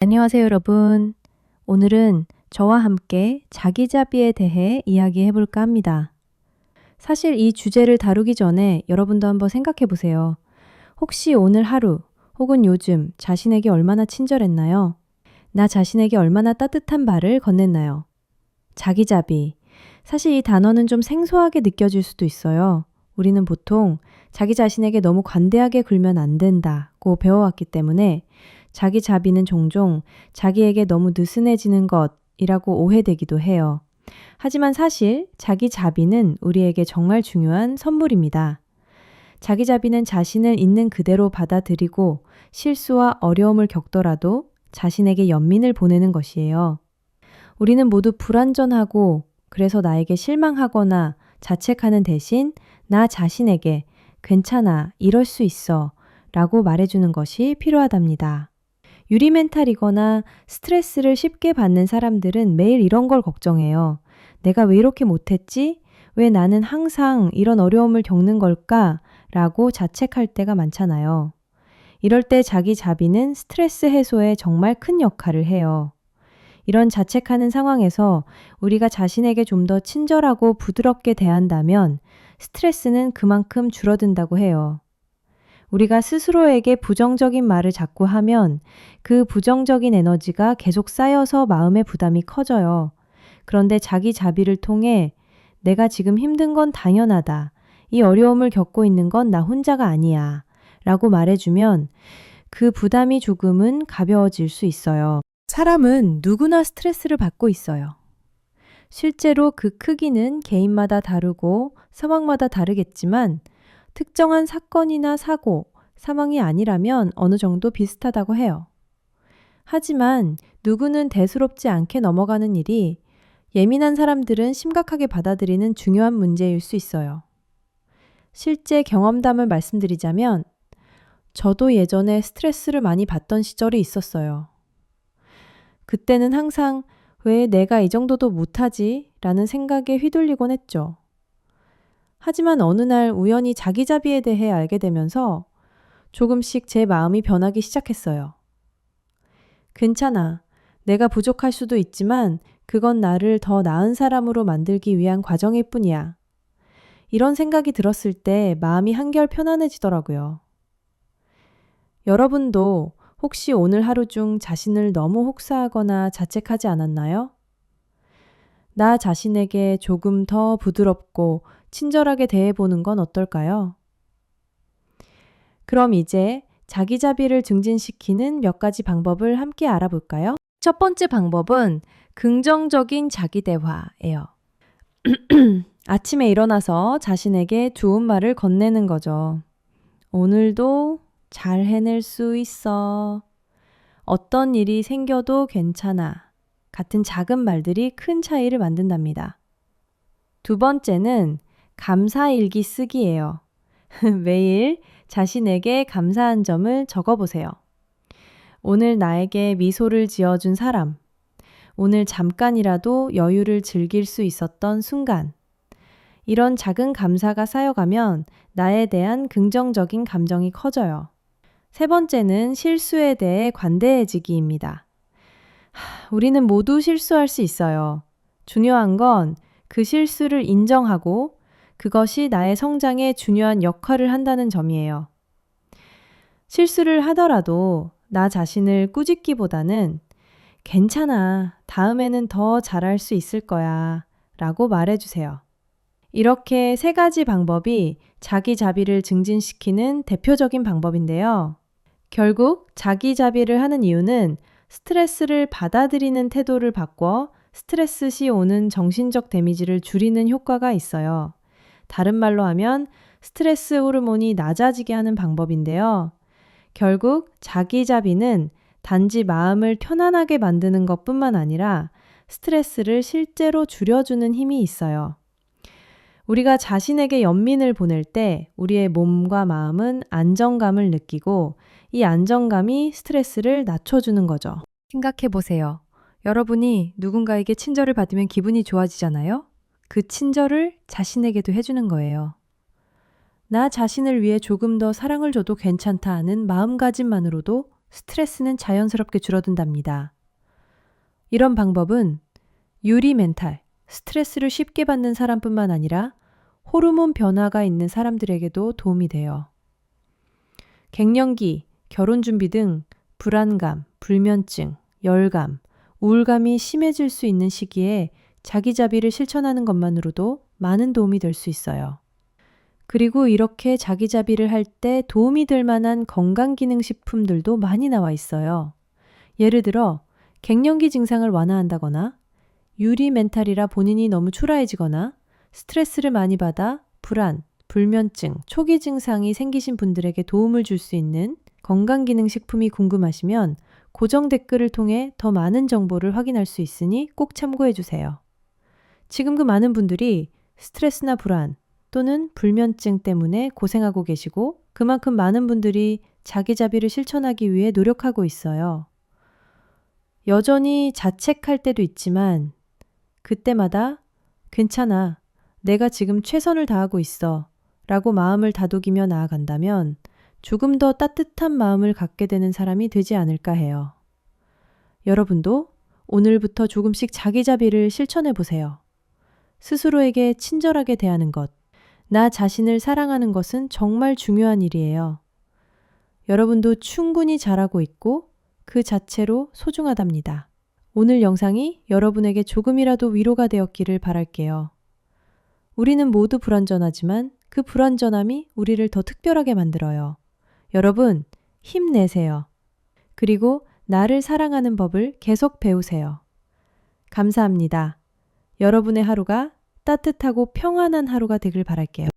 안녕하세요, 여러분. 오늘은 저와 함께 자기자비에 대해 이야기해 볼까 합니다. 사실 이 주제를 다루기 전에 여러분도 한번 생각해 보세요. 혹시 오늘 하루 혹은 요즘 자신에게 얼마나 친절했나요? 나 자신에게 얼마나 따뜻한 말을 건넸나요? 자기자비. 사실 이 단어는 좀 생소하게 느껴질 수도 있어요. 우리는 보통 자기 자신에게 너무 관대하게 굴면 안 된다고 배워왔기 때문에 자기 자비는 종종 자기에게 너무 느슨해지는 것이라고 오해되기도 해요. 하지만 사실 자기 자비는 우리에게 정말 중요한 선물입니다. 자기 자비는 자신을 있는 그대로 받아들이고 실수와 어려움을 겪더라도 자신에게 연민을 보내는 것이에요. 우리는 모두 불완전하고 그래서 나에게 실망하거나 자책하는 대신 나 자신에게 괜찮아, 이럴 수 있어 라고 말해주는 것이 필요하답니다. 유리 멘탈이거나 스트레스를 쉽게 받는 사람들은 매일 이런 걸 걱정해요. 내가 왜 이렇게 못했지? 왜 나는 항상 이런 어려움을 겪는 걸까? 라고 자책할 때가 많잖아요. 이럴 때 자기 자비는 스트레스 해소에 정말 큰 역할을 해요. 이런 자책하는 상황에서 우리가 자신에게 좀 더 친절하고 부드럽게 대한다면 스트레스는 그만큼 줄어든다고 해요. 우리가 스스로에게 부정적인 말을 자꾸 하면 그 부정적인 에너지가 계속 쌓여서 마음의 부담이 커져요. 그런데 자기 자비를 통해 내가 지금 힘든 건 당연하다. 이 어려움을 겪고 있는 건 나 혼자가 아니야. 라고 말해주면 그 부담이 조금은 가벼워질 수 있어요. 사람은 누구나 스트레스를 받고 있어요. 실제로 그 크기는 개인마다 다르고 상황마다 다르겠지만 특정한 사건이나 사고, 상황이 아니라면 어느 정도 비슷하다고 해요. 하지만 누구는 대수롭지 않게 넘어가는 일이 예민한 사람들은 심각하게 받아들이는 중요한 문제일 수 있어요. 실제 경험담을 말씀드리자면 저도 예전에 스트레스를 많이 받던 시절이 있었어요. 그때는 항상 왜 내가 이 정도도 못하지? 라는 생각에 휘둘리곤 했죠. 하지만 어느 날 우연히 자기자비에 대해 알게 되면서 조금씩 제 마음이 변하기 시작했어요. 괜찮아. 내가 부족할 수도 있지만 그건 나를 더 나은 사람으로 만들기 위한 과정일 뿐이야. 이런 생각이 들었을 때 마음이 한결 편안해지더라고요. 여러분도 혹시 오늘 하루 중 자신을 너무 혹사하거나 자책하지 않았나요? 나 자신에게 조금 더 부드럽고 친절하게 대해보는 건 어떨까요? 그럼 이제 자기자비를 증진시키는 몇 가지 방법을 함께 알아볼까요? 첫 번째 방법은 긍정적인 자기대화예요. 아침에 일어나서 자신에게 좋은 말을 건네는 거죠. 오늘도 잘 해낼 수 있어. 어떤 일이 생겨도 괜찮아. 같은 작은 말들이 큰 차이를 만든답니다. 두 번째는 감사일기 쓰기예요. 매일 자신에게 감사한 점을 적어보세요. 오늘 나에게 미소를 지어준 사람, 오늘 잠깐이라도 여유를 즐길 수 있었던 순간, 이런 작은 감사가 쌓여가면 나에 대한 긍정적인 감정이 커져요. 세 번째는 실수에 대해 관대해지기입니다. 우리는 모두 실수할 수 있어요. 중요한 건 그 실수를 인정하고 그것이 나의 성장에 중요한 역할을 한다는 점이에요. 실수를 하더라도 나 자신을 꾸짖기보다는 괜찮아, 다음에는 더 잘할 수 있을 거야 라고 말해주세요. 이렇게 세 가지 방법이 자기 자비를 증진시키는 대표적인 방법인데요. 결국 자기 자비를 하는 이유는 스트레스를 받아들이는 태도를 바꿔 스트레스 시 오는 정신적 데미지를 줄이는 효과가 있어요. 다른 말로 하면 스트레스 호르몬이 낮아지게 하는 방법인데요. 결국 자기 자비는 단지 마음을 편안하게 만드는 것뿐만 아니라 스트레스를 실제로 줄여주는 힘이 있어요. 우리가 자신에게 연민을 보낼 때 우리의 몸과 마음은 안정감을 느끼고 이 안정감이 스트레스를 낮춰주는 거죠. 생각해 보세요. 여러분이 누군가에게 친절을 받으면 기분이 좋아지잖아요? 그 친절을 자신에게도 해주는 거예요. 나 자신을 위해 조금 더 사랑을 줘도 괜찮다 하는 마음가짐만으로도 스트레스는 자연스럽게 줄어든답니다. 이런 방법은 유리 멘탈, 스트레스를 쉽게 받는 사람뿐만 아니라 호르몬 변화가 있는 사람들에게도 도움이 돼요. 갱년기, 결혼 준비 등 불안감, 불면증, 열감, 우울감이 심해질 수 있는 시기에 자기자비를 실천하는 것만으로도 많은 도움이 될 수 있어요. 그리고 이렇게 자기자비를 할 때 도움이 될 만한 건강기능식품들도 많이 나와 있어요. 예를 들어 갱년기 증상을 완화한다거나 유리 멘탈이라 본인이 너무 초라해지거나 스트레스를 많이 받아 불안, 불면증, 초기 증상이 생기신 분들에게 도움을 줄 수 있는 건강기능식품이 궁금하시면 고정 댓글을 통해 더 많은 정보를 확인할 수 있으니 꼭 참고해 주세요. 지금 그 많은 분들이 스트레스나 불안 또는 불면증 때문에 고생하고 계시고 그만큼 많은 분들이 자기자비를 실천하기 위해 노력하고 있어요. 여전히 자책할 때도 있지만 그때마다 괜찮아, 내가 지금 최선을 다하고 있어 라고 마음을 다독이며 나아간다면 조금 더 따뜻한 마음을 갖게 되는 사람이 되지 않을까 해요. 여러분도 오늘부터 조금씩 자기자비를 실천해 보세요. 스스로에게 친절하게 대하는 것, 나 자신을 사랑하는 것은 정말 중요한 일이에요. 여러분도 충분히 잘하고 있고 그 자체로 소중하답니다. 오늘 영상이 여러분에게 조금이라도 위로가 되었기를 바랄게요. 우리는 모두 불완전하지만 그 불완전함이 우리를 더 특별하게 만들어요. 여러분, 힘내세요. 그리고 나를 사랑하는 법을 계속 배우세요. 감사합니다. 여러분의 하루가 따뜻하고 평안한 하루가 되길 바랄게요.